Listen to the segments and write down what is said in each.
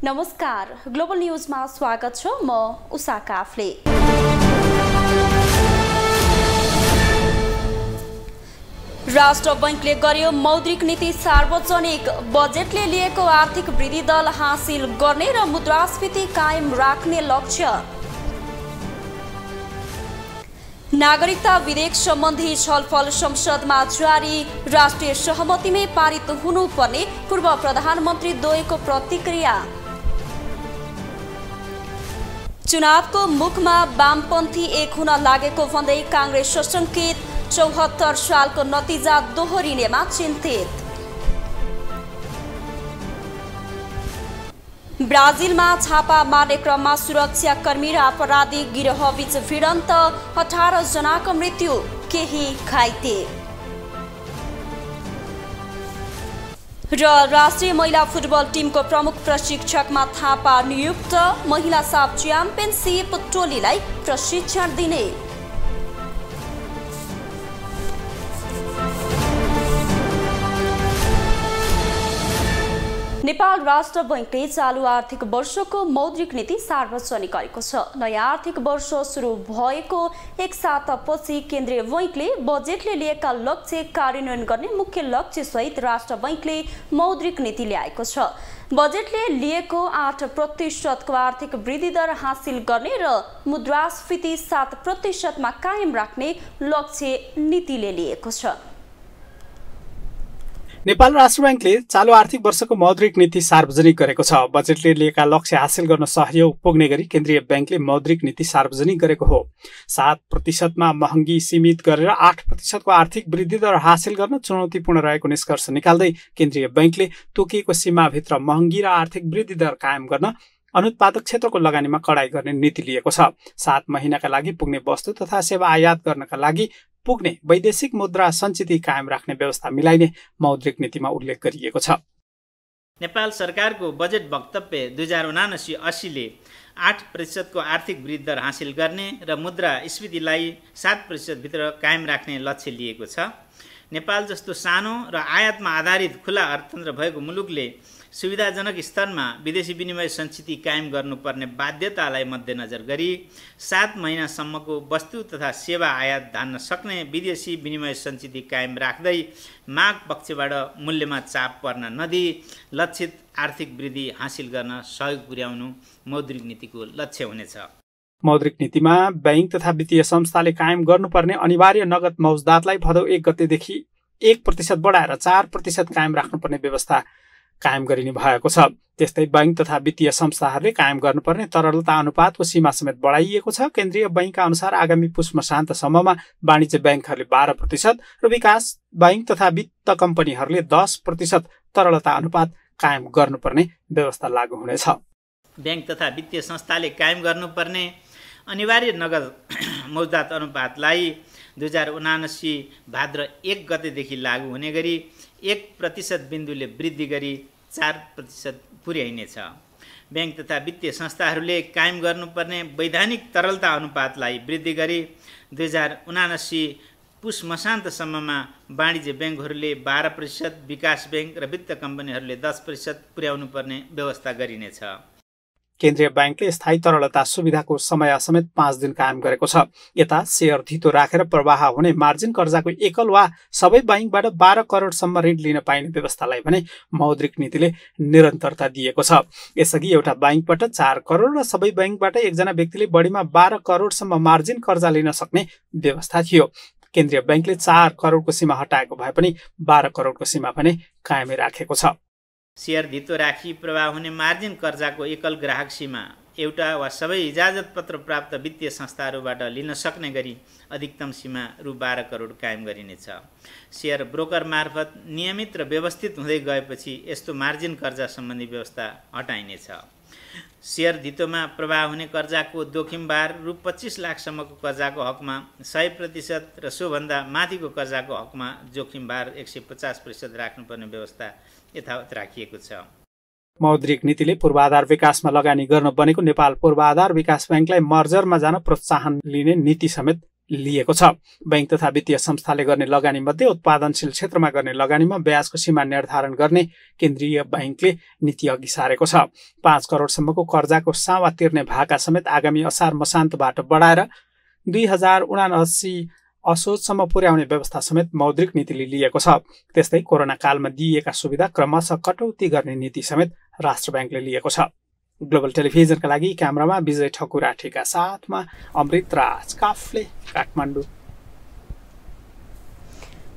नमस्कार, ग्लोबल न्यूजमा स्वागत छ। म उषा काफले। राष्ट्र बैंकले गर्यो मौद्रिक नीति सार्वजनिक। बजेटले लिएको आर्थिक वृद्धि दर हासिल गर्ने र मुद्रास्फीति कायम राख्ने लक्ष्य। नागरिकता विधेयक सम्बन्धी छलफल संसदमा जारी। राष्ट्रिय सहमतिमै पारित हुनुपर्ने पूर्व प्रधानमन्त्री द्वयको प्रतिक्रिया। चुनावको मुखमा वामपन्थी एक हुन लागेको भन्दै कांग्रेस सशंकित। 74 सालको नतिजा दोहोरिनेमा चिन्तित। ब्राजिलमा छापा मार्ने क्रममा सुरक्षाकर्मी र अपराधी गिरोहबीच भिडन्त। 18 जनाको मृत्यु, केही घाइते। र राष्ट्रिय महिला फुटबल टिमको प्रमुख प्रशिक्षकमा थापा नियुक्त। महिला साफ च्याम्पियनसिप टोलीलाई प्रशिक्षण दिने। नेपाल राष्ट्र बैंकले चालू आर्थिक वर्षको मौद्रिक नीति सार्वजनिक गरेको छ। नयाँ आर्थिक वर्ष सुरु भएको एक सातापछि केन्द्रीय बैंकले बजेटले लिएका लक्ष्य कार्यान्वयन गर्ने मुख्य लक्ष्य सहित राष्ट्र बैंकले मौद्रिक नीति ल्याएको छ। बजेटले लिएको 8% को आर्थिक वृद्धि दर हासिल गर्ने र मुद्रास्फीति 7% मा कायम राख्ने लक्ष्य नीतिले लिएको छ। नेपाल राष्ट्र बैंकले चालू आर्थिक वर्षको मौद्रिक नीति सार्वजनिक गरेको छ। बजेटले लिएका लक्ष्य हासिल गर्न सहयोग पुग्ने गरी केन्द्रीय बैंकले मौद्रिक नीति सार्वजनिक गरेको हो। 7% मा महँगी सीमित गरेर 8% को आर्थिक वृद्धि दर हासिल गर्न चुनौतीपूर्ण रहेको निष्कर्ष निकाल्दै केन्द्रीय बैंकले तोकिएको सीमाभित्र महँगी र आर्थिक वृद्धि दर कायम गर्न अनुत्पादक क्षेत्रको लगानीमा कडाई गर्ने नीति लिएको छ। 7 महिनाका लागि पुग्ने वस्तु तथा सेवा आयात गर्नका लागि पुग्ने वैदेशिक मुद्रा सञ्चिति कायम राख्ने व्यवस्था मिलाइने मौद्रिक नीतिमा उल्लेख गरिएको छ। नेपाल सरकारको बजेट वक्तव्य 2079-80 ले 8% को आर्थिक वृद्धि दर हासिल गर्ने र मुद्रास्फीतिलाई 7% भित्र कायम राख्ने लक्ष्य लिएको छ। नेपाल जस्तो सानो र आयातमा आधारित खुला अर्थतन्त्र भएको मुलुकले सुविधाजनक स्तरमा विदेशी विनिमय सञ्चिति कायम गर्नुपर्ने बाध्यतालाई मध्यनजर गरी 7 महिनासम्मको वस्तु तथा सेवा आयात धान्न सक्ने विदेशी विनिमय सञ्चिति कायम राख्दै माग पक्षबाट मूल्यमा चाप पर्न नदिई लक्षित आर्थिक वृद्धि हासिल गर्न सहयोग पुर्याउनु मौद्रिक नीतिको लक्ष्य हुनेछ। मौद्रिक नीतिमा बैंक तथा वित्तीय संस्थाले कायम गर्नुपर्ने अनिवार्य नगद मौजदातलाई भदौ 1 गतेदेखि 1% बढाएर 4% कायम राख्नुपर्ने व्यवस्था कायम गरिने भएको छ। त्यस्तै बैंक तथा वित्तीय संस्थाहरूले कायम गर्नुपर्ने तरलता अनुपातको सीमा समेत बढाइएको छ। केन्द्रीय बैंकका अनुसार आगामी पुष मसान्तसम्ममा वाणिज्य बैंकहरूले 12% र विकास बैंक तथा वित्त कम्पनीहरूले 10% तरलता अनुपात कायम गर्नुपर्ने व्यवस्था लागू हुनेछ। बैंक तथा वित्तीय संस्थाले कायम गर्नुपर्ने अनिवार्य नगद मौजदात अनुपातलाई 2079 भाद्र 1 गतेदेखि लागू हुने गरी 1% बिन्दुले वृद्धि गरी 4% पुर्याइनेछ। बैंक तथा वित्तीय संस्थाहरूले कायम गर्नुपर्ने वैधानिक तरलता अनुपातलाई वृद्धि गरी 2079 पुष मसान्तसम्ममा वाणिज्य बैंकहरूले 12%, विकास बैंक र वित्त कम्पनीहरूले 10% पुर्याउनु पर्ने व्यवस्था गरिनेछ। केन्द्रीय बैंकले स्थायी तरलता सुविधाको समय समेत 5 दिन कायम गरेको छ। यता शेयर धितो राखेर प्रवाह हुने मार्जिन कर्जाको एकल वा सबै बैंकबाट 12 करोडसम्म ऋण लिन पाइने व्यवस्थालाई भने मौद्रिक नीतिले निरन्तरता दिएको छ। यसअघि एउटा बैंकबाट 4 करोड र सबै बैंकबाट एकजना व्यक्तिले बढीमा 12 करोडसम्म मार्जिन कर्जा लिन सक्ने व्यवस्था थियो। केन्द्रीय बैंकले 4 करोडको सीमा हटाएको भए पनि 12 करोडको सीमा भने कायमै राखेको छ। शेयर धितो राखी प्रवाह हुने मार्जिन कर्जाको एकल ग्राहक सीमा एउटा वा सबै इजाजत पत्र प्राप्त वित्तीय संस्थाहरूबाट लिन सक्ने गरी अधिकतम सीमा रु 12 करोड कायम गरिनेछ। शेयर ब्रोकर मार्फत नियमित र व्यवस्थित हुँदै गएपछि यस्तो मार्जिन कर्जा सम्बन्धी व्यवस्था हटाइनेछ। शेयर धितोमा प्रवाह हुने कर्जाको जोखिम भार रु 25 लाखसम्मको कर्जाको हकमा 100% र सोभन्दा माथिको कर्जाको हकमा जोखिम भार 150% राख्नुपर्ने व्यवस्था यथावत राखिएको छ। मौद्रिक नीतिले पूर्वाधार विकासमा लगानी गर्न बनेको नेपाल पूर्वाधार विकास बैंकलाई मर्जरमा जान प्रोत्साहन लिने नीति समेत लिएको छ। बैंक तथा वित्तीय संस्थाले गर्ने लगानी मध्ये उत्पादनशील क्षेत्रमा गर्ने लगानीमा ब्याजको सीमा निर्धारण गर्ने केन्द्रीय बैंकले नीति अघि सारेको छ। 5 करोडसम्मको कर्जाको सावा तिर्ने भाका समेत आगामी असार मसान्तबाट बढाएर 2079 असोजसम्म पुर्याउने व्यवस्था समेत मौद्रिक नीतिले लिएको छ। त्यस्तै कोरोना कालमा दिइएका सुविधा क्रमशः कटौती गर्ने नीति समेत राष्ट्र बैंकले लिएको छ। ग्लोबल टेलिभिजनका लागि क्यामेरामा विजय ठकुराठीका साथमा अमृत राज काफले, काठमाडौँ।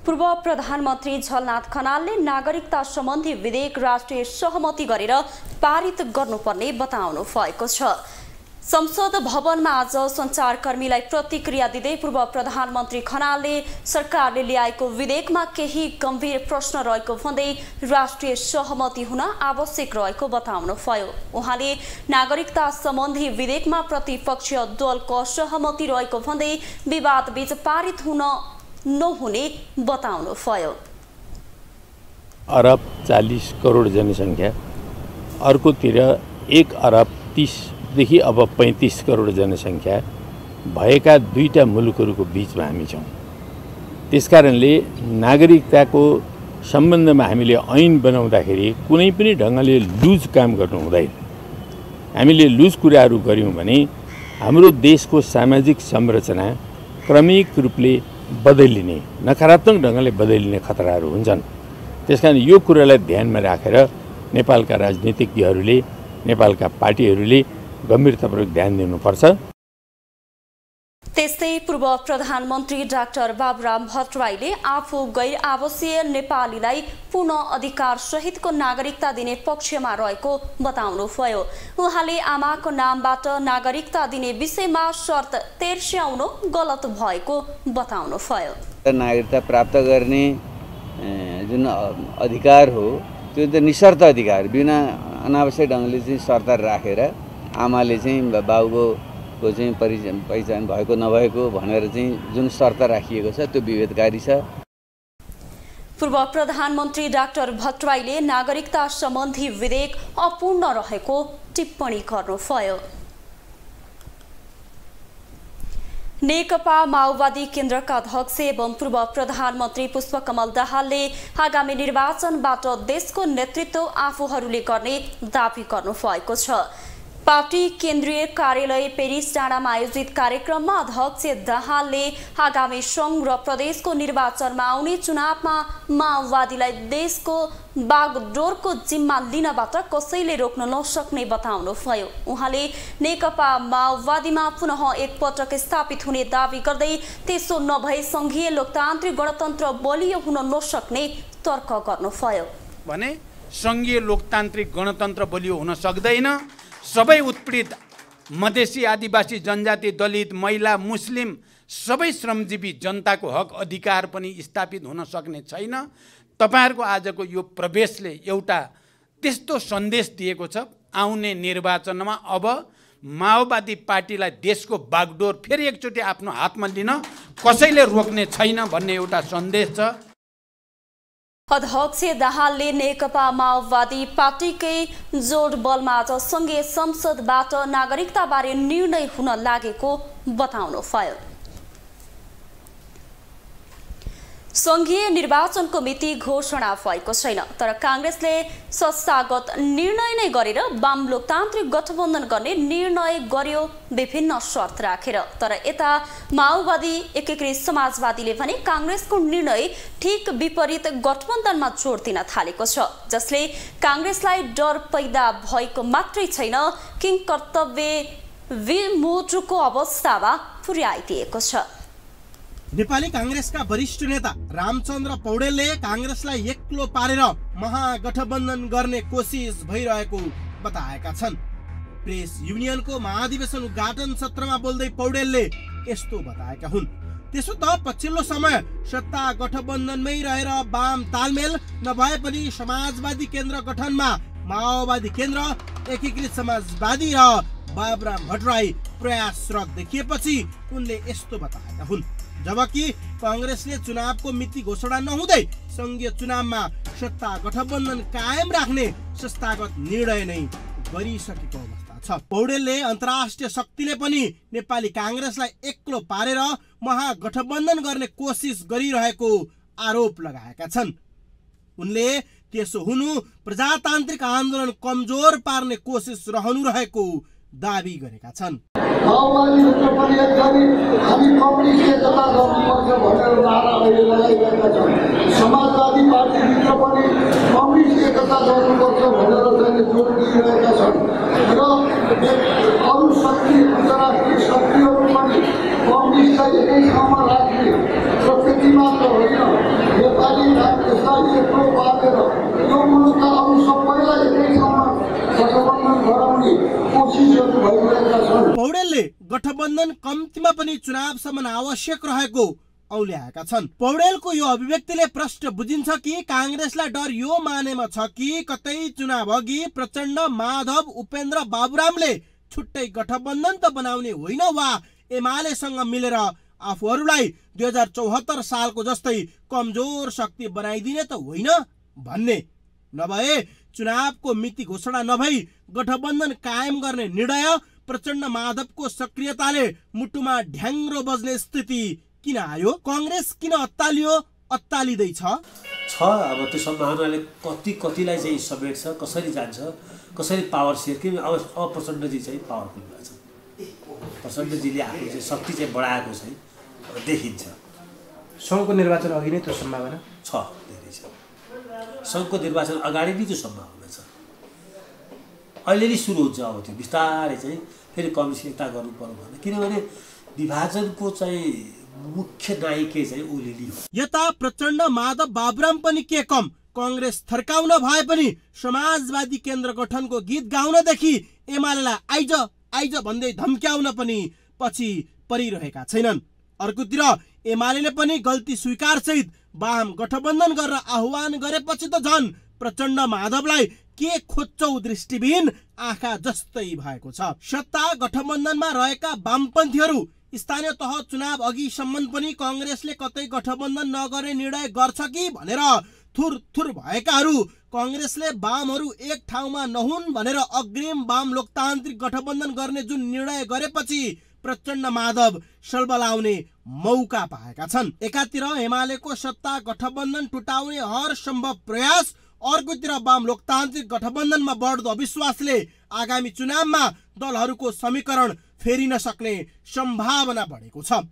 पूर्व प्रधानमन्त्री झलनाथ खनालले नागरिकता सम्बन्धी विधेयक राष्ट्रिय सहमति गरेर पारित गर्नुपर्ने बताउनु भएको छ। संसद भवनमा आज सञ्चारकर्मीलाई प्रतिक्रिया दिँदै पूर्व प्रधानमन्त्री खनालले सरकारले ल्याएको विधेयकमा केही गम्भीर प्रश्न रहेको भन्दै राष्ट्रिय सहमति हुन आवश्यक रहेको बताउनुभयो। उहाँले नागरिकता सम्बन्धी विधेयकमा प्रतिपक्षीय दलको असहमति रहेको भन्दै विवादबीच पारित हुन नहुने बताउनुभयो। अरब 40 करोड जनसङ्ख्या, अर्कोतिर 1 अरब 30 देखि अब 35 करोड जनसङ्ख्या भएका दुईटा मुलुकहरूको बीचमा हामी छौँ। त्यसकारणले नागरिकताको सम्बन्धमा हामीले ऐन बनाउँदाखेरि कुनै पनि ढङ्गले लुज काम गर्नु हुँदैन। हामीले लुज कुराहरू गऱ्यौँ भने हाम्रो देशको सामाजिक संरचना क्रमिक रूपले बदलिने, नकारात्मक ढङ्गले बदलिने खतराहरू हुन्छन्। त्यसकारण यो कुरालाई ध्यानमा राखेर नेपालका राजनीतिज्ञहरूले, नेपालका पार्टीहरूले गम्भीरतापूर्वक ध्यान दिनुपर्छ। त्यस्तै पूर्व प्रधानमन्त्री डाक्टर बाबुराम भट्टराईले आफू गैर आवासीय नेपालीलाई पुनः अधिकार सहितको नागरिकता दिने पक्षमा रहेको बताउनुभयो। उहाँले आमाको नामबाट नागरिकता दिने विषयमा शर्त तेर्स्याउनु गलत भएको बताउनुभयो। नागरिकता प्राप्त गर्ने जुन अधिकार हो त्यो त निशर्त अधिकार, बिना अनावश्यक ढङ्गले चाहिँ शर्त राखेर आमाले चाहिँ बाबुको चाहिँ पहिचान भएको नभएको भनेर चाहिँ जुन शर्त राखिएको छ त्यो विभेदकारी छ। पूर्व प्रधानमन्त्री डाक्टर भट्टराईले नागरिकता सम्बन्धी विधेयक अपूर्ण रहेको टिप्पणी गर्नुभयो। नेकपा माओवादी केन्द्रका अध्यक्ष एवं पूर्व प्रधानमन्त्री पुष्पकमल दाहालले आगामी निर्वाचनबाट देशको नेतृत्व आफूहरूले गर्ने दावी गर्नुभएको छ। पार्टी केन्द्रीय कार्यालय पेरिस डाँडामा आयोजित कार्यक्रममा अध्यक्ष दाहालले आगामी सङ्घ र प्रदेशको निर्वाचनमा आउने चुनावमा माओवादीलाई देशको बागडोरको जिम्मा लिनबाट कसैले रोक्न नसक्ने बताउनुभयो। उहाँले नेकपा माओवादीमा पुनः एकपटक स्थापित हुने दावी गर्दै त्यसो नभए सङ्घीय लोकतान्त्रिक गणतन्त्र बलियो हुन नसक्ने तर्क गर्नुभयो। भने सङ्घीय लोकतान्त्रिक गणतन्त्र बलियो हुन सक्दैन। सबै उत्पीडित मधेसी, आदिवासी, जनजाति, दलित, महिला, मुस्लिम सबै श्रमजीवी जनताको हक अधिकार पनि स्थापित हुन सक्ने छैन। तपाईहरुको आजको यो प्रवेशले एउटा त्यस्तो सन्देश दिएको छ, आउने निर्वाचनमा अब माओवादी पार्टीलाई देशको बागडोर फेरि एकचोटि आफ्नो हातमा लिन कसैले रोक्ने छैन भन्ने एउटा सन्देश छ। अध्यक्ष दाहालले नेकपा माओवादी पार्टीकै जोड बलमा आज सङ्घीय संसदबाट नागरिकताबारे निर्णय हुन लागेको बताउनुभयो। सङ्घीय निर्वाचनको मिति घोषणा भएको छैन, तर काङ्ग्रेसले संस्थागत निर्णय नै गरेर वाम लोकतान्त्रिक गठबन्धन गर्ने निर्णय गर्यो विभिन्न शर्त राखेर। तर यता माओवादी एकीकृत समाजवादीले भने काङ्ग्रेसको निर्णय ठिक विपरीत गठबन्धनमा जोड दिन थालेको छ, जसले काङ्ग्रेसलाई डर पैदा भएको मात्रै छैन, किंकर्तव्य विमोचको अवस्थामा पुर्याइदिएको छ। नेपाली कांग्रेसका वरिष्ठ नेता रामचन्द्र पौडेलले कांग्रेसलाई एक्लो पारेर महागठबन्धन गर्ने कोसिस भइरहेको बताएका छन्। प्रेस युनियनको महाधिवेशन उद्घाटन सत्रमा बोल्दै पौडेलले यस्तो बताएका हुन्। त्यसो त पछिल्लो समय सत्ता गठबन्धनमै रहेर वाम तालमेल नभए पनि समाजवादी केन्द्र गठनमा माओवादी केन्द्र, एकीकृत समाजवादी र बाबुराम भट्टराई प्रयासरत देखिएपछि उनले यस्तो बताएका हुन्। जबकि कांग्रेसले चुनावको मिति घोषणा नहुँदै संघीय चुनावमा सत्ता गठबन्धन कायम राख्ने संस्थागत निर्णय नै गरिसकेको अवस्था छ। पौडेलले अन्तर्राष्ट्रिय शक्तिले पनि नेपाली काङ्ग्रेसलाई एक्लो पारेर महागठबन्धन गर्ने कोसिस गरिरहेको आरोप लगाएका छन्। उनले त्यसो हुनु प्रजातान्त्रिक आन्दोलन कमजोर पार्ने कोसिस रहनु रहेको दाबी गरेका छन्। माओवादीभित्र पनि एकचोटि हामी कम्युनिस्ट एकता गर्नुपर्छ भनेर नारा अहिले लगाइरहेका छन्। समाजवादी पार्टीभित्र पनि कम्युनिस्ट एकता गर्नुपर्छ भनेर चाहिँ जोड दिइरहेका छन् र अरू शक्ति अन्तर्राष्ट्रिय शक्तिहरू पनि कम्युनिस्टलाई एकै ठाउँमा राख्ने र त्यति मात्र होइन, नेपाली काङ्ग्रेसलाई एक्लो पारेर यो मुलुकका अरू सबैलाई एकै ठाउँमा गठबन्धन गराउने कोसिसहरू भइरहेका छन्। पौडेलले गठबन्धन कम्तीमा पनि चुनावसम्म आवश्यक रहेको औल्याएका छन्। पौडेलको यो अभिव्यक्तिले प्रश्न बुझिन्छ कि काङ्ग्रेसलाई डर यो मानेमा छ कि कतै चुनाव अघि प्रचण्ड, माधव, उपेन्द्र, बाबुरामले छुट्टै गठबन्धन त बनाउने होइन वा एमालेसँग मिलेर आफूहरूलाई 2074 सालको जस्तै कमजोर शक्ति बनाइदिने त होइन भन्ने। नभए चुनावको मिति घोषणा नभई गठबन्धन कायम गर्ने निर्णय प्रचण्ड माधवको सक्रियताले मुटुमा ढ्याङ्ग्रो बज्ने स्थिति किन आयो? काङ्ग्रेस किन अत्तालियो, अत्तालिँदैछ? अब त्यो सम्भावनाले कतिलाई चाहिँ समेट्छ, कसरी जान्छ, कसरी पावर सेयर। कि अब प्रचण्डजी चाहिँ पावरफुल भएको छ, प्रचण्डजीले आफ्नो चाहिँ शक्ति चाहिँ बढाएको चाहिँ देखिन्छ। सङ्घको निर्वाचन अघि नै त्यो सम्भावना छ, धेरै छ। सङ्घको निर्वाचन अगाडि नै त्यो सम्भावना छ। अहिले नै सुरु हुन्छ अब त्यो बिस्तारै चाहिँ फेरि कम्युनिस्ट एकता गर्नु पर्यो भने, किनभने विभाजनको चाहिँ मुख्य नायिके चाहिँ ओलीले हो। यता प्रचण्ड, माधव, बाबुराम पनि के कम काङ्ग्रेस थर्काउन भए पनि समाजवादी केन्द्र गठनको गीत गाउनदेखि एमालेलाई आइज आइज भन्दै धम्क्याउन पनि पछि परिरहेका छैनन्। अर्कोतिर एमाले पनि गल्ती स्वीकार सहित वाम गठबन्धन गरेर आह्वान गरेपछि त झन् प्रचण्ड, माधवलाई के खोज्छौ दृष्टिबिन आँखा जस्तै भएको छ। सत्ता गठबन्धनमा रहेका वामपन्थीहरू स्थानीय तह चुनाव अघिसम्म पनि काङ्ग्रेसले कतै गठबन्धन नगर्ने निर्णय गर्छ कि भनेर थुर भएकाहरू काङ्ग्रेसले वामहरू एक ठाउँमा नहुन् भनेर अग्रिम वाम लोकतान्त्रिक गठबन्धन गर्ने जुन निर्णय गरेपछि प्रचण्ड, माधव सल्बलाउने मौका पाएका छन्। एकातिर एमालेको सत्ता गठबन्धन टुटाउने हर सम्भव प्रयास, अर्कोतिर वाम लोकतान्त्रिक गठबन्धनमा बढ्दो अविश्वासले आगामी चुनावमा दलहरूको समीकरण फेरिन सक्ने सम्भावना बढेको छ।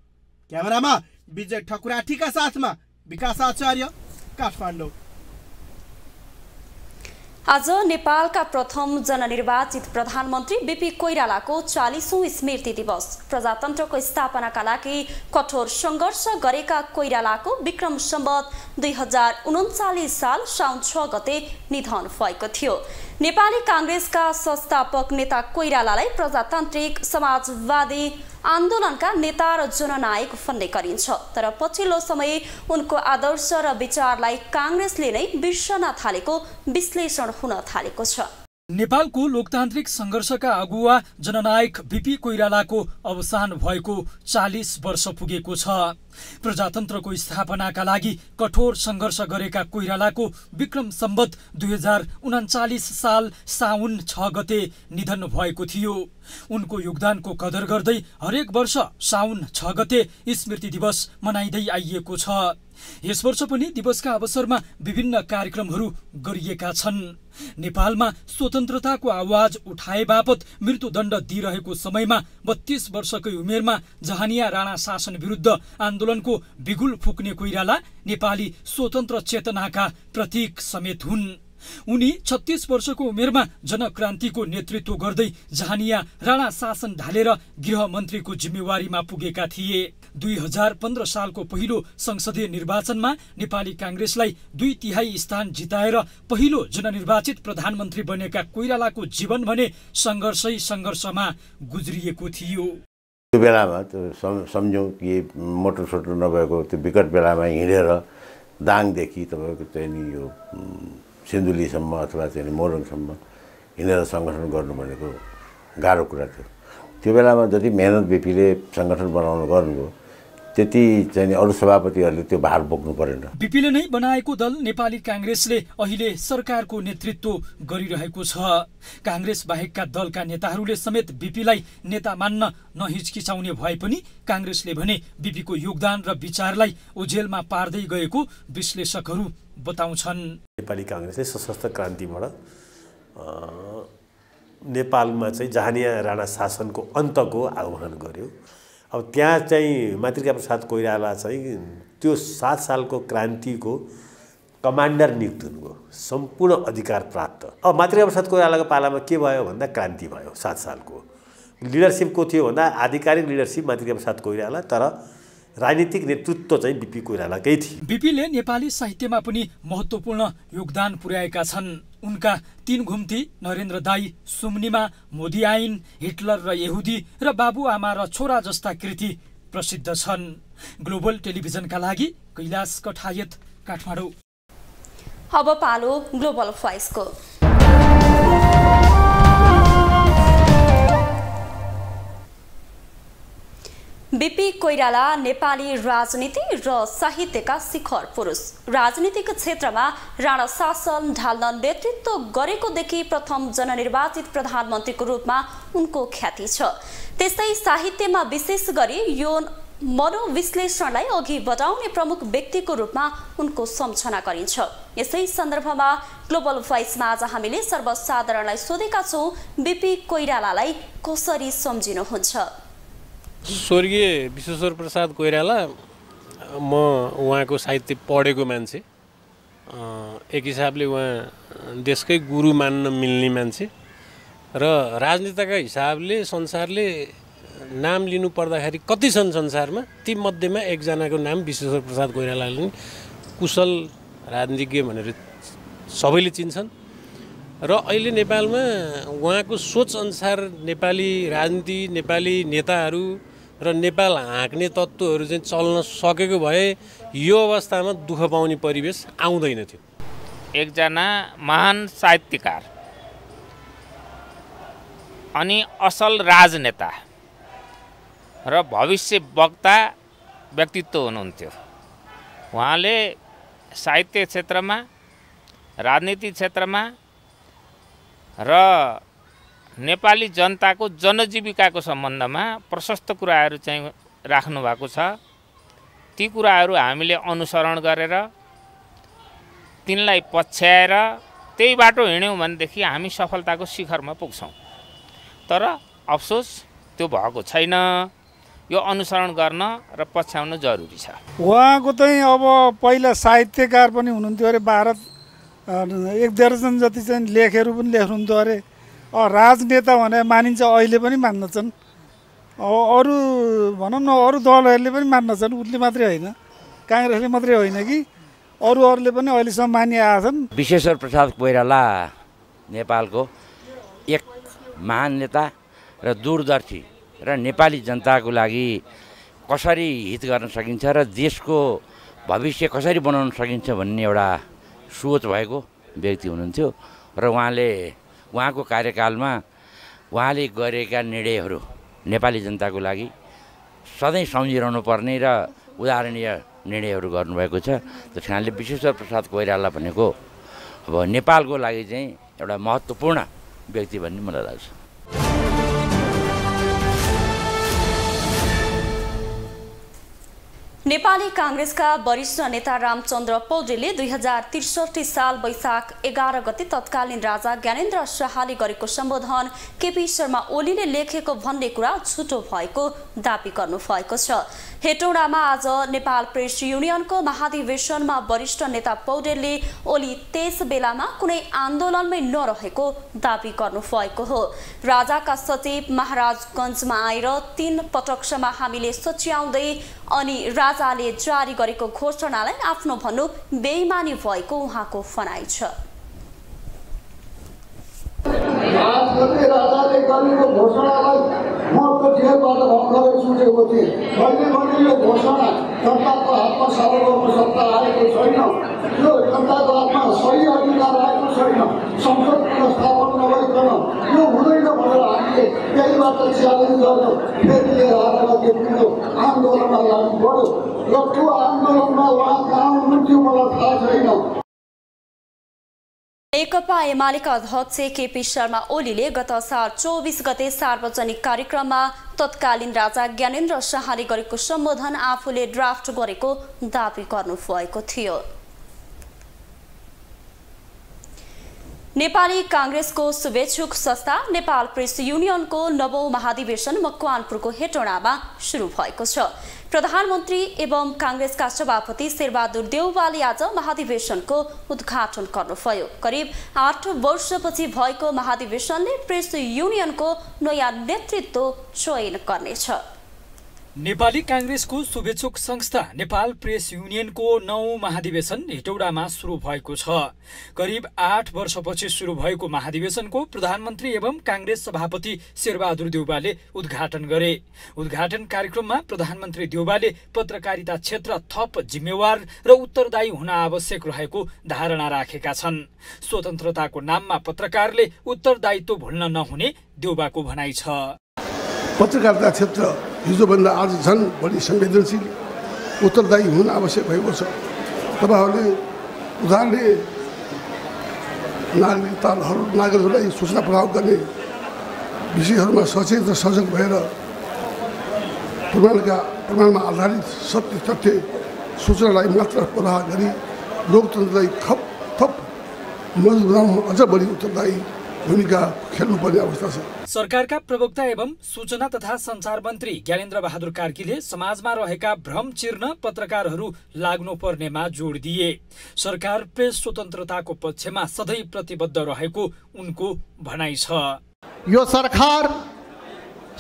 क्यामेरामा विजय ठकुराठीका साथमा विकास आचार्य, काठमाडौँ। आज नेपालका प्रथम जननिर्वाचित प्रधानमन्त्री बीपी कोइरालाको 40औं स्मृति दिवस। प्रजातन्त्रको स्थापनाका लागि कठोर सङ्घर्ष गरेका कोइरालाको विक्रम सम्वत 2039 साल साउन 6 गते निधन भएको थियो। नेपाली काङ्ग्रेसका संस्थापक नेता कोइरालालाई प्रजातान्त्रिक समाजवादी आन्दोलनका नेता र जननायक भन्ने गरिन्छ। तर पछिल्लो समय उनको आदर्श र विचारलाई काङ्ग्रेसले नै बिर्सन थालेको विश्लेषण हुन थालेको छ। नेपालको लोकतान्त्रिक सङ्घर्षका अगुवा जननायक बीपी कोइरालाको अवसान भएको 40 वर्ष पुगेको छ। प्रजातन्त्रको स्थापनाका लागि कठोर सङ्घर्ष गरेका कोइरालाको विक्रम सम्वत 2039 साल साउन 6 गते निधन भएको थियो। उनको योगदानको कदर गर्दै हरेक वर्ष साउन 6 गते स्मृति दिवस मनाइँदै आइएको छ। यस वर्ष पनि दिवसका अवसरमा विभिन्न कार्यक्रमहरू गरिएका छन्। नेपालमा स्वतन्त्रताको आवाज उठाए बापत मृत्युदण्ड दिइरहेको समयमा 32 वर्षकै उमेरमा जहानिया राणा शासन विरुद्ध आन्दोलनको बिगुल फुक्ने कोइराला नेपाली स्वतन्त्र चेतनाका प्रतीक समेत हुन्। उनी 36 वर्षको उमेरमा जनक्रान्तिको नेतृत्व गर्दै जहानिया राणा शासन ढालेर गृहमन्त्रीको जिम्मेवारीमा पुगेका थिए। 2015 सालको पहिलो संसदीय निर्वाचनमा नेपाली काङ्ग्रेसलाई 2/3 स्थान जिताएर पहिलो जननिर्वाचित प्रधानमन्त्री बनेका कोइरालाको जीवन भने सङ्घर्षमा गुज्रिएको थियो। त्यो बेलामा सम्झौँ कि मोटरसोटर नभएको त्यो विकट बेलामा हिँडेर दाङदेखि तपाईँको चाहिँ नि यो सिन्धुलीसम्म अथवा चाहिँ मोरङसम्म हिँडेर सङ्गठन गर्नु भनेको गाह्रो कुरा थियो। त्यो बेलामा जति मेहनत बिपीले सङ्गठन बनाउनु गर्नुभयो त्यति चाहिँ अरू सभापतिहरूले त्यो भार बोक्नु परेन। बिपीले नै बनाएको दल नेपाली काङ्ग्रेसले अहिले सरकारको नेतृत्व गरिरहेको छ। काङ्ग्रेस बाहेकका दलका नेताहरूले समेत बिपीलाई नेता मान्न नहिचकिचाउने भए पनि काङ्ग्रेसले भने बिपीको योगदान र विचारलाई ओझेलमा पार्दै गएको विश्लेषकहरू बताउँछन्। नेपाली काङ्ग्रेसले सशस्त्र क्रान्तिबाट नेपालमा चाहिँ जहानिया राणा शासनको अन्तको आह्वान गर्यो। अब त्यहाँ चाहिँ मातृका प्रसाद कोइराला चाहिँ त्यो 7 सालको क्रान्तिको कमान्डर नियुक्त हुनुभयो, सम्पूर्ण अधिकार प्राप्त। अब मातृका प्रसाद कोइरालाको पालामा के भयो भन्दा क्रान्ति भयो। 7 सालको लिडरसिप को थियो भन्दा आधिकारिक लिडरसिप मातृका प्रसाद कोइराला, तर राजनीतिक नेतृत्व चाहिँ बिपी कोइरालाकै थियो। बिपीले नेपाली साहित्यमा पनि महत्त्वपूर्ण योगदान पुर्याएका छन्। उनका 3 घुम्ती, नरेन्द्र दाई, सुम्निमा, मोदी आइन, हिटलर र यहुदी र बाबुआमा र छोरा जस्ता कृति प्रसिद्ध छन्। ग्लोबल टेलिभिजनका लागि कैलाश कठायत, काठमाडौँ। अब पालो ग्लोबल भोइसको। बिपी कोइराला नेपाली राजनीति र साहित्यका शिखर पुरुष। राजनीतिक क्षेत्रमा राणा शासन ढाल्न नेतृत्व गरेकोदेखि प्रथम जननिर्वाचित प्रधानमन्त्रीको रूपमा उनको ख्याति छ। त्यस्तै साहित्यमा विशेष गरी यौन मनोविश्लेषणलाई अघि बढाउने प्रमुख व्यक्तिको रूपमा उनको सम्झना गरिन्छ। यसै सन्दर्भमा ग्लोबल भोइसमा आज हामीले सर्वसाधारणलाई सोधेका छौँ, बिपी कोइरालालाई कसरी सम्झिनुहुन्छ? स्वर्गीय विश्वेश्वर प्रसाद कोइराला, म उहाँको साहित्य पढेको मान्छे, एक हिसाबले उहाँ देशकै गुरु मान्न मिल्ने मान्छे र राजनीतिका हिसाबले संसारले नाम लिनु पर्दाखेरि कति छन् संसारमा, ती मध्येमा एकजनाको नाम विश्वेश्वर प्रसाद कोइरालाले कुशल राजनीतिज्ञ भनेर सबैले चिन्छन्। र अहिले नेपालमा उहाँको सोच अनुसार नेपाली राजनीति, नेपाली नेताहरू र नेपाल हाँक्ने तत्त्वहरू चाहिँ चल्न सकेको भए यो अवस्थामा दुःख पाउने परिवेश आउँदैन थियो। एकजना महान साहित्यकार अनि असल राजनेता र भविष्य वक्ता व्यक्तित्व हुनुहुन्थ्यो। उहाँले साहित्य क्षेत्रमा, राजनीति क्षेत्रमा र नेपाली जनताको जनजीविकाको सम्बन्धमा प्रशस्त कुराहरू चाहिँ राख्नु भएको छ। ती कुराहरू हामीले अनुसरण गरेर तिनलाई पछ्याएर त्यही बाटो हिँड्यौँ भनेदेखि हामी सफलताको शिखरमा पुग्छौँ। तर अफसोस त्यो भएको छैन। यो अनुसरण गर्न र पछ्याउन जरुरी छ। उहाँको चाहिँ अब पहिला साहित्यकार पनि हुनुहुन्थ्यो अरे, भारत 1 दर्जन जति चाहिँ लेखहरू पनि लेख्नुहुन्थ्यो अरे। राजनेता भने मानिन्छ, अहिले पनि मान्दछन्। अरू भनौँ न अरू दलहरूले पनि मान्दछन्, उसले मात्रै होइन, काङ्ग्रेसले मात्रै होइन कि अरूहरूले पनि अहिलेसम्म मानिआएका छन्। विश्वेश्वर प्रसाद कोइराला नेपालको एक महान नेता र दूरदर्शी र नेपाली जनताको लागि कसरी हित गर्न सकिन्छ र देशको भविष्य कसरी बनाउन सकिन्छ भन्ने एउटा सोच भएको व्यक्ति हुनुहुन्थ्यो। र उहाँको कार्यकालमा उहाँले गरेका निर्णयहरू नेपाली जनताको लागि सधैँ सम्झिरहनु पर्ने र उदाहरणीय निर्णयहरू गर्नुभएको छ। त्यस कारणले विश्वेश्वर प्रसाद कोइराला भनेको अब नेपालको लागि चाहिँ एउटा महत्त्वपूर्ण व्यक्ति भन्ने मलाई लाग्छ। नेपाली काङ्ग्रेसका वरिष्ठ नेता रामचन्द्र पौडेलले 2063 साल वैशाख 11 गते तत्कालीन राजा ज्ञानेन्द्र शाहले गरेको सम्बोधन केपी शर्मा ओलीले लेखेको भन्ने कुरा झुटो भएको दाबी गर्नुभएको छ। हेटौडामा आज नेपाल प्रेस युनियनको महाधिवेशनमा वरिष्ठ नेता पौडेलले ओली त्यस बेलामा कुनै आन्दोलनमै नरहेको दाबी गर्नुभएको हो। राजाका सचिव महाराजगञ्जमा आएर 3 पटकसम्म हामीले सच्याउँदै अनि राजाले जारी गरेको घोषणालाई आफ्नो भन्नु बेइमानी भएको उहाँको भनाइ छ। राजाले गरेको घोषणालाई म त जेलबाट भर्खरै सुनेको थिएँ। मैले यो घोषणा जनताको हातमा सार्वभौम सत्ता आएको छैन, यो जनताको हातमा सही अधिकार आएको छैन, संसद पुनर्स्थापन नभइकन यो हुँदैन भनेर हामीले हामीले त्यहीबाट च्यालेन्ज गर्यो, फेरि लिएर आएर त्यो ठुलो आन्दोलनमा लाग्नु पर्यो र त्यो आन्दोलनमा उहाँ कहाँ हुनुहुन्थ्यो मलाई थाहा छैन। नेकपा एमालेका अध्यक्ष केपी शर्मा ओलीले गत असार 24 गते सार्वजनिक कार्यक्रममा तत्कालीन राजा ज्ञानेन्द्र शाहले गरेको सम्बोधन आफूले ड्राफ्ट गरेको दावी गर्नुभएको थियो। नेपाली कांग्रेसको शुभेच्छुक संस्था नेपाल प्रेस युनियनको 9औं महाधिवेशन मकवानपुरको हेटौडामा शुरू भएको छ। प्रधानमन्त्री एवं कांग्रेसका सभापति शेरबहादुर देउवाले आज महाधिवेशनको उद्घाटन गर्नुभयो। करिब 8 वर्षपछि भएको महाधिवेशनले प्रेस युनियनको नयाँ नेतृत्व चयन गर्नेछ। नेपाली कांग्रेसको शुभेच्छुक संस्था नेपाल प्रेस युनियनको 9औं महाधिवेशन हेटौडामा शुरू भएको छ। करिब 8 वर्षपछि शुरू भएको महाधिवेशनको प्रधानमन्त्री एवं कांग्रेस सभापति शेरबहादुर देउवाले उद्घाटन गरे। उद्घाटन कार्यक्रममा प्रधानमन्त्री देउवाले पत्रकारिता क्षेत्र थप जिम्मेवार र उत्तरदायी हुन आवश्यक रहेको धारणा राखेका छन्। स्वतन्त्रताको नाममा पत्रकारले उत्तरदायित्व भुल्न नहुने देउवाको भनाइ छ। पत्रकारिता क्षेत्र हिजोभन्दा आज झन् बढी संवेदनशील उत्तरदायी हुन आवश्यक भएको छ। तपाईहरुले उदाहरणले नागरिकहरूलाई सूचना प्रदान गर्ने विषयहरूमा सचेत र सजग भएर प्रमाणमा आधारित सत्य तथ्य सूचनालाई मात्र प्रवाह गरी लोकतन्त्रलाई थप मजबुत बनाउन अझ बढी उत्तरदायी भूमिका खेल्नुपर्ने अवस्था छ। सरकारका प्रवक्ता एवं सूचना तथा संचार मन्त्री ज्ञानेन्द्र बहादुर कार्कीले समाजमा रहेका भ्रम चिर्न पत्रकारहरू लाग्नुपर्नेमा जोड दिए। सरकार प्रेस स्वतन्त्रताको पक्षमा सधैँ प्रतिबद्ध रहेको उनको भनाइ छ। यो सरकार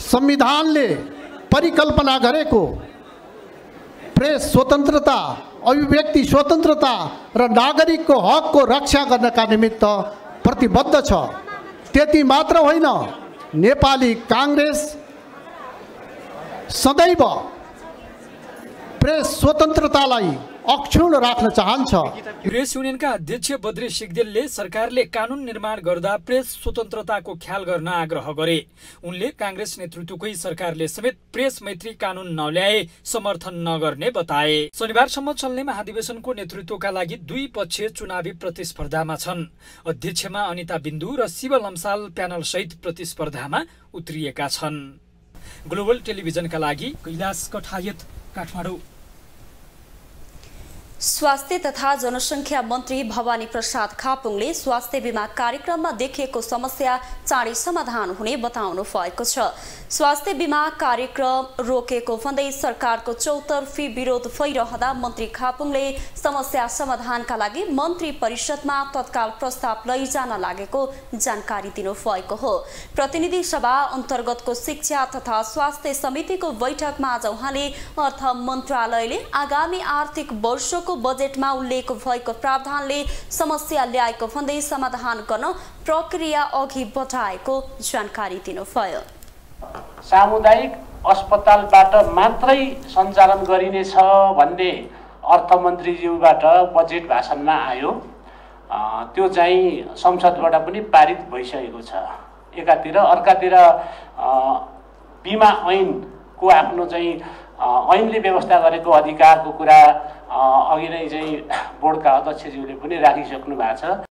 संविधानले परिकल्पना गरेको प्रेस स्वतन्त्रता, अभिव्यक्ति स्वतन्त्रता र नागरिकको हकको रक्षा गर्नका निमित्त प्रतिबद्ध छ। त्यति मात्र होइन, नेपाली कांग्रेस सदैव प्रेस स्वतन्त्रतालाई अक्षुण्ण राख्न चाहन्छ। प्रेस युनियनका अध्यक्ष बद्री सिग्देलले सरकारले कानुन निर्माण गर्दा प्रेस स्वतन्त्रताको ख्याल गर्न आग्रह गरे। उनले कांग्रेस नेतृत्वकै सरकारले समेत प्रेस मैत्री कानुन नल्याए समर्थन नगर्ने बताए। शनिबारसम्म चल्ने महाधिवेशनको नेतृत्वका लागि दुई पक्ष चुनावी प्रतिस्पर्धामा छन्। अध्यक्षमा अनिता बिन्दु र शिव लम्साल प्यानल सहित प्रतिस्पर्धामा उत्रिएका छन्। ग्लोबल टेलिभिजनका लागि कैलाश कठायत, काठमाडौँ। स्वास्थ्य तथा जनसंख्या मन्त्री भवानी प्रसाद खापुङले स्वास्थ्य बीमा कार्यक्रममा देखिएको समस्या चाँडै समाधान हुने बताउनु भएको छ। स्वास्थ्य बीमा कार्यक्रम रोकेको भन्दै सरकारको चौतर्फी विरोध भइरहँदा मन्त्री खापुङले समस्या समाधानका लागि मन्त्री परिषदमा तत्काल प्रस्ताव लैजान लागेको जानकारी दिनुभएको हो। प्रतिनिधि सभा अन्तर्गतको शिक्षा तथा स्वास्थ्य समितिको बैठकमा आज उहाँले अर्थ मन्त्रालयले आगामी आर्थिक वर्षको बजेटमा उल्लेख भएको प्रावधानले समस्या ल्याएको भन्दै समाधान गर्न प्रक्रिया अघि बढाएको जानकारी दिनुभयो। सामुदायिक अस्पतालबाट मात्रै सञ्चालन गरिनेछ भन्ने अर्थमन्त्रीज्यूबाट बजेट भाषणमा आयो। त्यो चाहिँ संसदबाट पनि पारित भइसकेको छ एकातिर। अर्कातिर बिमा ऐनको आफ्नो चाहिँ ऐनले व्यवस्था गरेको अधिकारको कुरा अघि नै चाहिँ बोर्डका अध्यक्षज्यूले पनि राखिसक्नु भएको छ।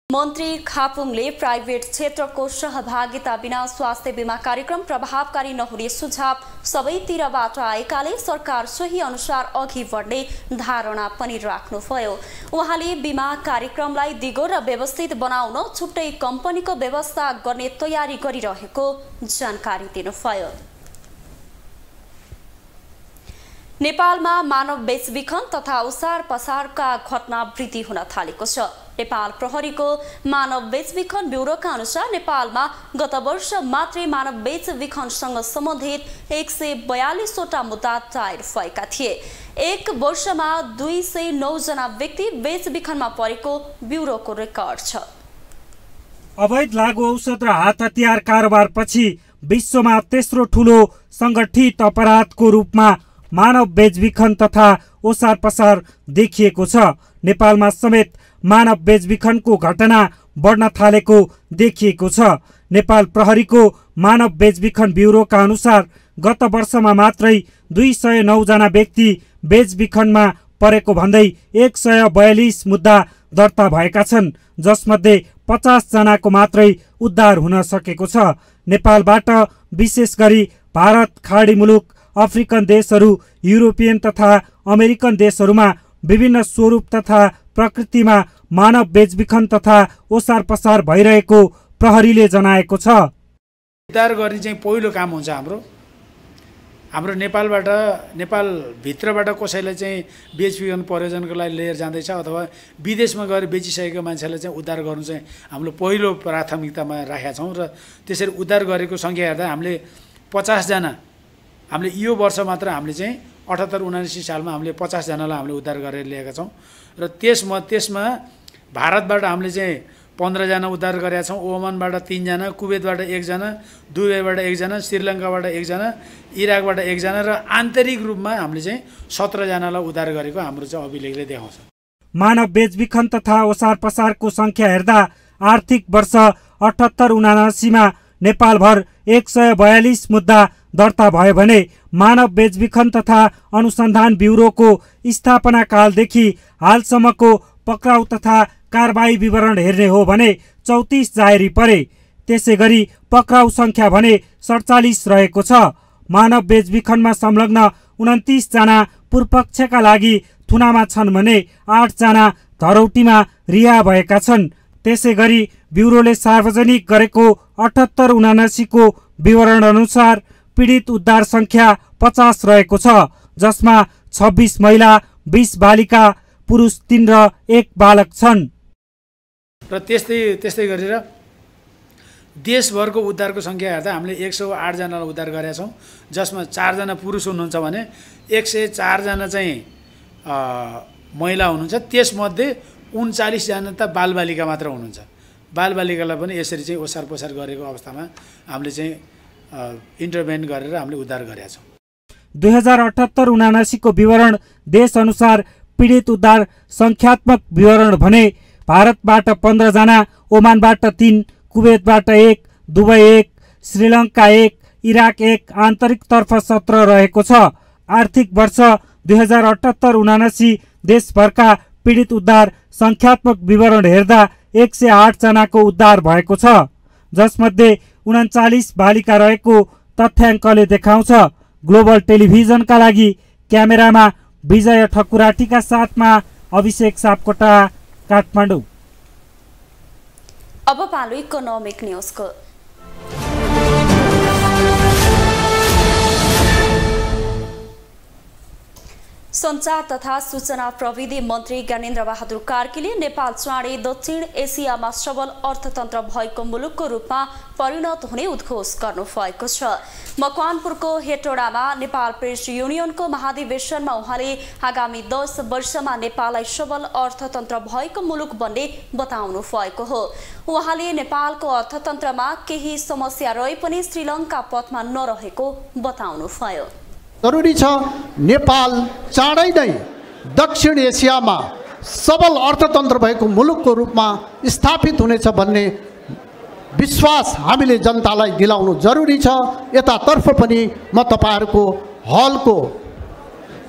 मन्त्री खापुङले प्राइभेट क्षेत्रको सहभागिता बिना स्वास्थ्य बीमा कार्यक्रम प्रभावकारी नहुने सुझाव सबैतिरबाट आएकाले सरकार सोही अनुसार अघि बढ्ने धारणा पनि राख्नुभयो। उहाँले बीमा कार्यक्रमलाई दिगो र व्यवस्थित बनाउन छुट्टै कम्पनीको व्यवस्था गर्ने तयारी गरिरहेको जानकारी दिनुभयो। नेपालमा मानव बेचबिखन तथा उसार पसारका घटना वृद्धि हुन थालेको छ। नेपाल प्रहरीको मानव बेचबिखन ब्युरोका अनुसार नेपालमा गत वर्ष मात्रै मानव बेचबिखनसँग सम्बन्धित 142 वटा मुद्दा दायर भएका थिए। एक वर्षमा 209 जना व्यक्ति बेचबिखनमा परेको ब्युरोको रेकर्ड छ। अवैध लागु औषध र हात हतियार कारोबारपछि विश्वमा तेस्रो ठूलो संगठित अपराधको रूपमा मानव बेचबिखन तथा ओसार पसार देखिएको छ। नेपालमा समेत मानव बेचबिखनको घटना बढ्न थालेको देखिएको छ। नेपाल प्रहरीको मानव बेचबिखन ब्युरोका अनुसार गत वर्षमा मात्रै 209 जना व्यक्ति बेचबिखनमा परेको भन्दै 142 मुद्दा दर्ता भएका छन्, जसमध्ये 50 जनाको मात्रै उद्धार हुन सकेको छ। नेपालबाट विशेष गरी भारत, खाडी मुलुक, अफ्रिकन देशहरू, युरोपियन तथा अमेरिकन देशहरूमा विभिन्न स्वरूप तथा प्रकृतिमा मानव बेचबिखन तथा ओसार पसार भइरहेको प्रहरीले जनाएको छ। उद्धार गर्ने चाहिँ पहिलो काम हुन्छ हाम्रो नेपालभित्रबाट कसैलाई चाहिँ बेचबिखन प्रयोजनको लागि लिएर जाँदैछ अथवा विदेशमा गएर बेचिसकेको मान्छेलाई चाहिँ उद्धार गर्नु चाहिँ हाम्रो पहिलो प्राथमिकतामा राखेका छौँ। र त्यसरी उद्धार गरेको सङ्ख्या हेर्दा हामीले 50 जना, हामीले यो वर्ष मात्र हामीले चाहिँ 78-79 सालमा हामीले 50 जनालाई हामीले उद्धार गरेर ल्याएका छौँ। र त्यसमा भारतबाट हामीले चाहिँ 15 जना उद्धार गरेका छौँ, ओमानबाट 3 जना, कुवेतबाट 1 जना, दुबईबाट 1 जना, श्रीलङ्काबाट 1 जना, इराकबाट 1 जना र आन्तरिक रूपमा हामीले चाहिँ 17 जनालाई उद्धार गरेको हाम्रो चाहिँ अभिलेखले देखाउँछ। मानव बेचबिखन तथा ओसार पसारको संख्या हेर्दा आर्थिक वर्ष 78-79 मा नेपालभर 142 मुद्दा दर्ता भयो भने मानव बेचबिखन तथा अनुसन्धान ब्युरोको स्थापना कालदेखि हालसम्मको पक्राउ तथा कारबाही विवरण हेर्ने हो भने 34 जाहेरी परे। त्यसै गरी पक्राउ संख्या भने 47 रहेको छ। मानव बेचबिखनमा संलग्न 29 जना पूर्वपक्षका लागि थुनामा छन् भने 8 जना धरौटीमा रिहा भएका छन्। त्यसै गरी ब्युरोले सार्वजनिक गरेको 78-79 को विवरण अनुसार पीडित उद्धार संख्या 50 रहेको छ, जसमा 26 महिला, 20 बालिका, पुरुष 3 र 1 बालक छन्। र त्यस्तै गरेर देशभरको उद्धारको संख्या हेर्दा हामीले 108 जनालाई उद्धार गरेका छौँ, जसमा 4 जना पुरुष हुनुहुन्छ भने 104 जना चाहिँ महिला हुनुहुन्छ। त्यसमध्ये 39 जना त बालबालिका मात्र हुनुहुन्छ। बालबालिकालाई पनि यसरी चाहिँ ओसार पसार गरेको अवस्थामा हामीले चाहिँ इन्टरभेन गरेर हामीले उद्धार गरेका छौँ। 2078-79 को विवरण देश अनुसार पीडित उद्धार संख्यात्मक विवरण भने भारतबाट 15 जना, ओमानबाट 3, कुवेतबाट 1, दुबई 1, श्रीलङ्का 1, इराक 1, आन्तरिकतर्फ 17 रहेको छ। आर्थिक वर्ष 2078-79 देशभरका पीडित उद्धार संख्यात्मक विवरण हेर्दा 108 जनाको उद्धार भएको छ, जसमध्ये 39 बालिका रहेको तथ्याङ्कले देखाउँछ। ग्लोबल टेलिभिजनका लागि क्यामेरामा विजय ठकुराटीका साथमा अभिषेक सापकोटा, काठमाडौँ। अब पालो इकोनोमिक न्यूजको। सञ्चार तथा सूचना प्रविधि मन्त्री ज्ञानेन्द्र बहादुर कार्कीले नेपाल चाँडै दक्षिण एसियामा सबल अर्थतन्त्र भएको मुलुकको रूपमा परिणत हुने उद्घोष गर्नुभएको छ। मकवानपुरको हेटौडामा नेपाल प्रेस युनियनको महाधिवेशनमा उहाँले आगामी 10 वर्षमा नेपाललाई सबल अर्थतन्त्र भएको मुलुक बन्ने बताउनु भएको हो। उहाँले नेपालको अर्थतन्त्रमा केही समस्या रहे पनि श्रीलङ्का पथमा नरहेको बताउनुभयो। जरुरी छ नेपाल चाँडै नै दक्षिण एसियामा सबल अर्थतन्त्र भएको मुलुकको रूपमा स्थापित हुनेछ भन्ने विश्वास हामीले जनतालाई दिलाउनु जरुरी छ। यतातर्फ पनि म तपाईहरुको हलको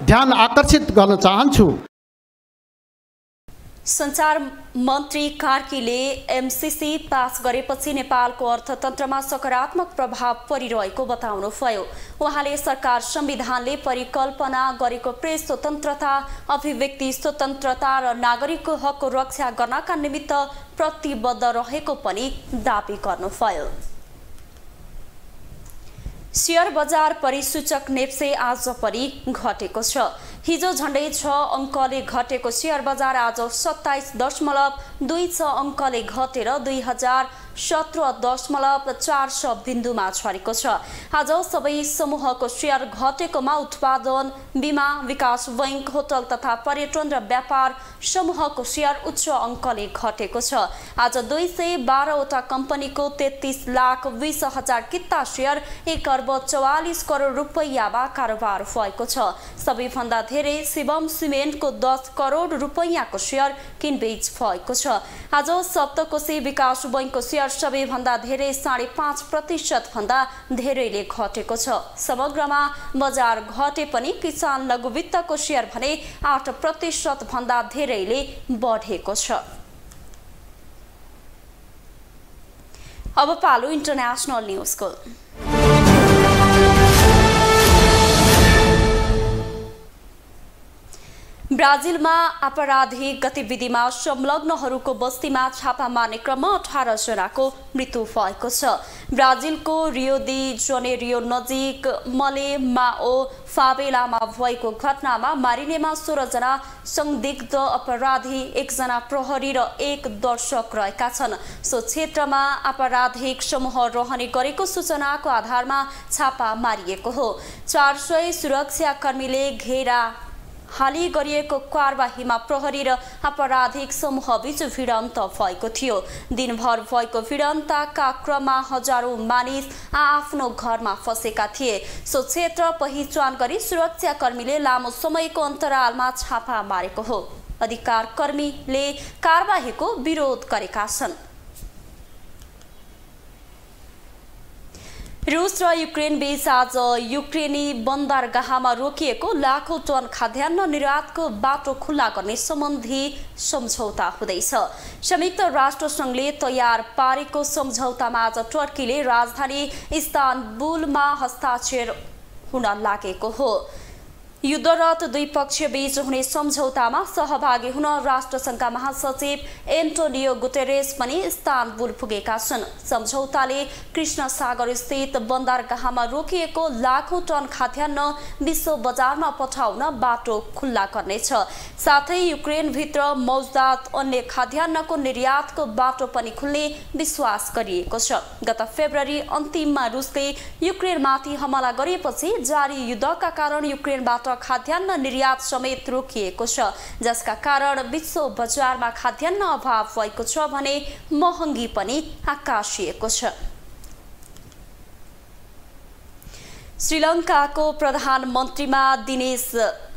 ध्यान आकर्षित गर्न चाहन्छु। सञ्चार मन्त्री कार्कीले एमसीसी पास गरेपछि नेपालको अर्थतन्त्रमा सकारात्मक प्रभाव परिरहेको बताउनुभयो। उहाँले सरकार संविधानले परिकल्पना गरेको प्रेस स्वतन्त्रता, अभिव्यक्ति स्वतन्त्रता र नागरिकको हकको रक्षा गर्नका निमित्त प्रतिबद्ध रहेको पनि दाबी गर्नुभयो। शेयर बजार परिसूचक नेप्से आज पनि घटेको छ। हिजो झण्डै 6 अङ्कले घटेको शेयर बजार आज 27.26 अङ्कले घटेर 2017.46 बिन्दुमा छरेको छ। आज सबै समूहको शेयर घटेकोमा उत्पादन, बीमा, विकास बैंक, होटल तथा पर्यटन र व्यापार समूहको शेयर उच्च अङ्कले घटेको छ। आज 212 वटा कम्पनीको 33,20,000 किता शेयर 1,44 करोड रुपैयाँमा कारोबार भएको छ। सबैभन्दा धेरै शिवम सिमेन्टको 10 करोड रुपैयाँको शेयर किनबेच भएको छ। आज सप्तकोशी विकास बैंकको शेयर सेयर सबैभन्दा धेरै 5.5% भन्दा धेरैले घटेको छ। समग्रमा बजार घटे पनि किसान लघुवित्तको सेयर भने 8% भन्दा धेरैले बढेको छ। अब पालो इन्टरनेशनल न्युजको। ब्राजिलमा आपराधिक गतिविधिमा संलग्नहरूको बस्तीमा छापा मार्ने क्रममा 18 जनाको मृत्यु भएको छ। ब्राजिलको रियो दी जनेरियो नजिक मले माओ फावेलामा भएको घटनामा मारिनेमा 16 जना संदिग्ध अपराधी, 1 जना प्रहरी र 1 दर्शक रहेका छन्। सो क्षेत्रमा आपराधिक समूह रहने गरेको सूचनाको आधारमा छापा मारिएको हो। 400 सुरक्षाकर्मीले घेरा हाली गरिएको कारबाहीमा प्रहरी र आपराधिक समूह बीच भिडन्त भएको थियो। दिनभर भएको भिडन्तका क्रममा हजारौं मानिस आफ्नो घरमा फसेका थिए। सो क्षेत्र पहिचान गरी सुरक्षाकर्मीले लामो समयको अन्तरालमा छापा मारेको हो। अधिकारकर्मीले कारबाहीको विरोध गरेका छन्। रूस र युक्रेन बीच आज युक्रेनी बन्दरगाहमा रोकिएको लाखौं टन खाद्यान्न निर्यातको बाटो खुल्ला गर्ने सम्बन्धी सम्झौता हुँदैछ। संयुक्त राष्ट्र संघले तयार पारेको सम्झौतामा आज टर्कीले राजधानी इस्तानबुलमा हस्ताक्षर हुन लागेको हो। युद्धरत दुई पक्ष बीच हुने सम्झौतामा सहभागी हुन राष्ट्रसङ्घका महासचिव एन्टोनियो गुटेरेस पनि इस्तानबुल पुगेका छन्। सम्झौताले कृष्ण सागर स्थित बन्दरगाहमा रोकिएको लाखौं टन खाद्यान्न विश्व बजारमा पठाउन बाटो खुल्ला गर्नेछ। साथै युक्रेनभित्र मौजदात अन्य खाद्यान्नको निर्यातको बाटो पनि खुल्ने विश्वास गरिएको छ। गत फेब्रुअरी अन्तिममा रुसले युक्रेनमाथि हमला गरेपछि जारी युद्धका कारण युक्रेनबाट खाद्यान्न निर्यात समेत रोकिएको छ, जसका कारण विश्व बजारमा खाद्यान्न अभाव भएको छ भने महँगी पनि आकाशिएको छ। श्रीलङ्काको प्रधानमन्त्रीमा दिनेश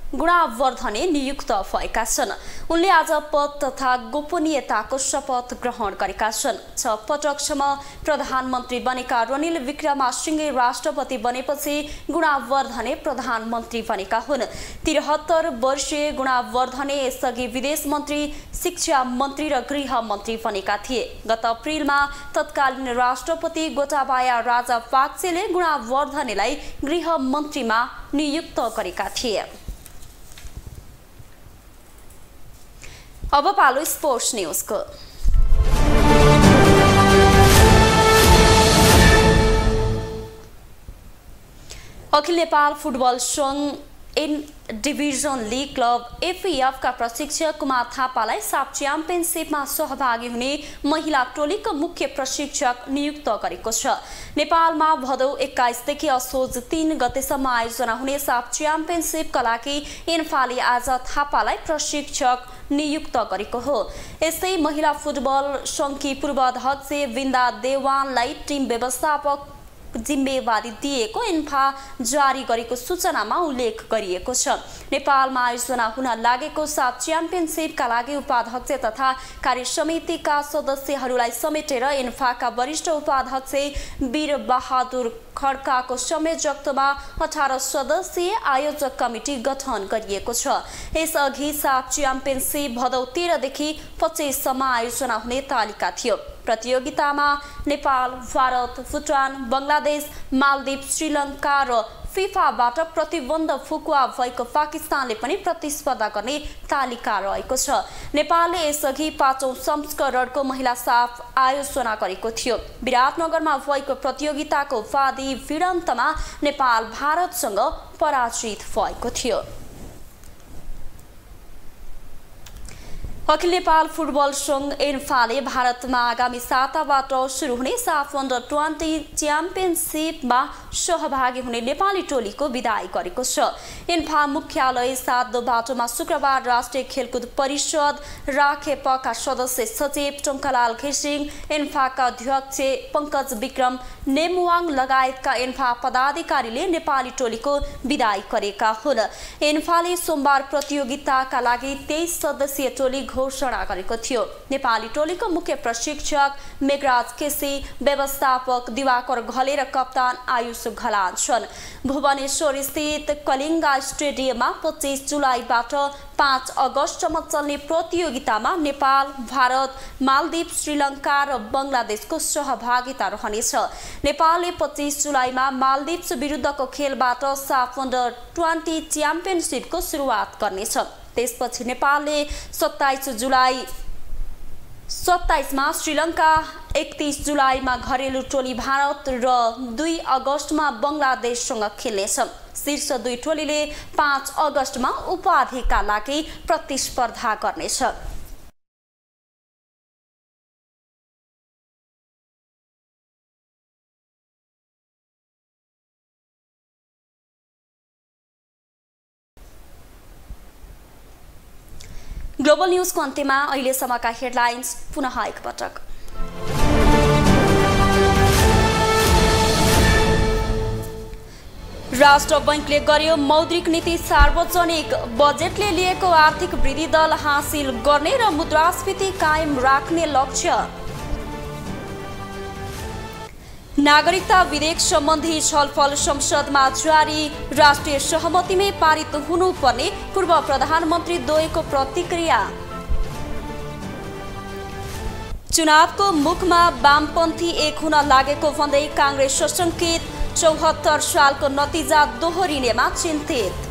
गुणावर्धने नियुक्त भएका छन्। उनले आज पद तथा गोपनीयताको शपथ ग्रहण गरेका छन्। 6 पटकसम्म प्रधानमन्त्री बनेका रनिल विक्रमासिंघे राष्ट्रपति बनेपछि गुणावर्धने प्रधानमन्त्री बनेका हुन्। 73 वर्षीय गुणावर्धने यसअघि विदेश मन्त्री, शिक्षा मन्त्री र गृह मन्त्री बनेका थिए। गत अप्रिलमा तत्कालीन राष्ट्रपति गोटाबाया राजापाक्सेले गुणावर्धनेलाई गृह मन्त्रीमा नियुक्त गरेका थिए। अब पालो स्पोर्ट्स न्यूजको। अखिल नेपाल फुटबल संघ इन डिभिजन लीग क्लब एफएफ का प्रशिक्षक कुमार थापालाई साफ च्याम्पियनशिपमा सहभागी हुने महिला टोलीको मुख्य प्रशिक्षक नियुक्त गरेको छ। नेपालमा भदौ 21 देखि असोज 3 गतेसम्म आयोजना हुने साफ च्याम्पियनशिपका लागि इन्फाले आज थापालाई प्रशिक्षक नियुक्त गरेको हो। यस्तै महिला फुटबल संघकी पूर्व अध्यक्ष विन्दा देवानलाई टिम व्यवस्थापक जिम्मेवारी दिएको इन्फा जारी गरेको सूचनामा उल्लेख गरिएको छ। नेपालमा आयोजना हुन लागेको साफ च्याम्पियनशिपका लागि उपाध्यक्ष तथा कार्य समितिका सदस्यहरूलाई समेटेर इन्फाका वरिष्ठ उपाध्यक्ष वीर बहादुर खड्काको संयोजकत्वमा 18 सदस्यीय आयोजक कमिटी गठन गरिएको छ। यसअघि साफ च्याम्पियनशिप भदौ 13 देखि 25 सम्म आयोजना हुने तालिका थियो। प्रतियोगितामा नेपाल, भारत, भुटान, बङ्गलादेश, मालदिव, श्रीलङ्का र फिफाबाट प्रतिबन्ध फुकुवा भएको पाकिस्तानले पनि प्रतिस्पर्धा गर्ने तालिका रहेको छ। नेपालले यसअघि 5औं संस्करणको महिला साफ आयोजना गरेको थियो। विराटनगरमा भएको प्रतियोगिताको उपाधि भिडन्तमा नेपाल भारतसँग पराजित भएको थियो। अखिल नेपाल फुटबल संघ इन्फाले भारतमा आगामी साताबाट सुरु हुने साफ अन्डर 20 च्याम्पियनशिपमा सहभागी हुने नेपाली टोलीको विदाई गरेको छ। इन्फा मुख्यालय 7 बाटोमा शुक्रबार राष्ट्रिय खेलकुद परिषद राखेपका सदस्य सचिव टङ्कलाल घिसिङ, इन्फाका अध्यक्ष पंकज विक्रम नेमुवाङ लगायतका इन्फा पदाधिकारीले नेपाली टोलीको विदाई गरेका हुन्। इन्फाले सोमबार प्रतियोगिताका लागि 23 सदस्यीय टोली घोषणा गरेको थियो। नेपाली टोलीको मुख्य प्रशिक्षक मेघराज केसी, व्यवस्थापक दिवाकर घले र कप्तान आयुष घलान छन्। भुवनेश्वर स्थित कलिङ्गा स्टेडियममा 25 जुलाईबाट 5 अगस्तसम्म चल्ने प्रतियोगितामा नेपाल, भारत, मालदिव, श्रीलङ्का र बङ्गलादेशको सहभागिता रहनेछ। नेपालले 25 जुलाईमा मालदिव्स विरुद्धको खेलबाट साफ अन्डर 20 च्याम्पियनसिपको सुरुवात गर्नेछ। त्यसपछि नेपालले 27 मा श्रीलङ्का, 31 जुलाईमा घरेलु टोली भारत र 2 अगस्तमा बङ्गलादेशसँग खेल्नेछ। शीर्ष 2 टोलीले 5 अगस्तमा उपाधिका लागि प्रतिस्पर्धा गर्नेछ। ग्लोबल न्यूजको अन्त्यमा अहिलेसम्मका हेडलाइन्स पुनः एकपटक। राष्ट्र बैंकले गर्यो मौद्रिक नीति सार्वजनिक, बजेटले लिएको आर्थिक वृद्धि दर हासिल गर्ने र मुद्रास्फीति कायम राख्ने लक्ष्य। नागरिकता विधेयक सम्बन्धी छलफल संसदमा जारी, राष्ट्रिय सहमतिमै पारित हुनुपर्ने पूर्व प्रधानमन्त्री द्वयको प्रतिक्रिया। चुनावको मुखमा वामपन्थी एक हुन लागेको भन्दै कांग्रेस सशंकित, 74 सालको नतिजा दोहोरिनेमा चिन्तित।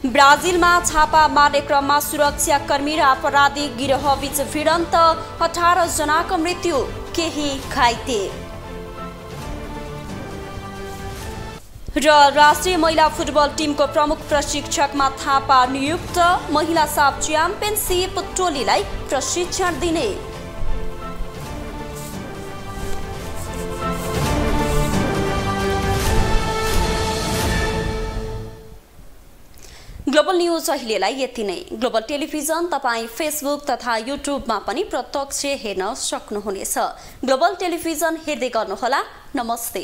ब्राजिलमा छापा मार्ने क्रममा सुरक्षाकर्मी र अपराधी गिरोहबीच भिडन्त, 18 जनाको मृत्यु, केही घाइते। र राष्ट्रिय महिला फुटबल टिमको प्रमुख प्रशिक्षकमा थापा नियुक्त, महिला साफ च्याम्पियनसिप टोलीलाई प्रशिक्षण दिने। ग्लोबल न्यूज अहिलेलाई यति नै। ग्लोबल टेलिभिजन तपाईँ फेसबुक तथा युट्युबमा पनि प्रत्यक्ष हेर्न सक्नुहुनेछ। ग्लोबल टेलिभिजन हेर्दै गर्नुहोला। नमस्ते।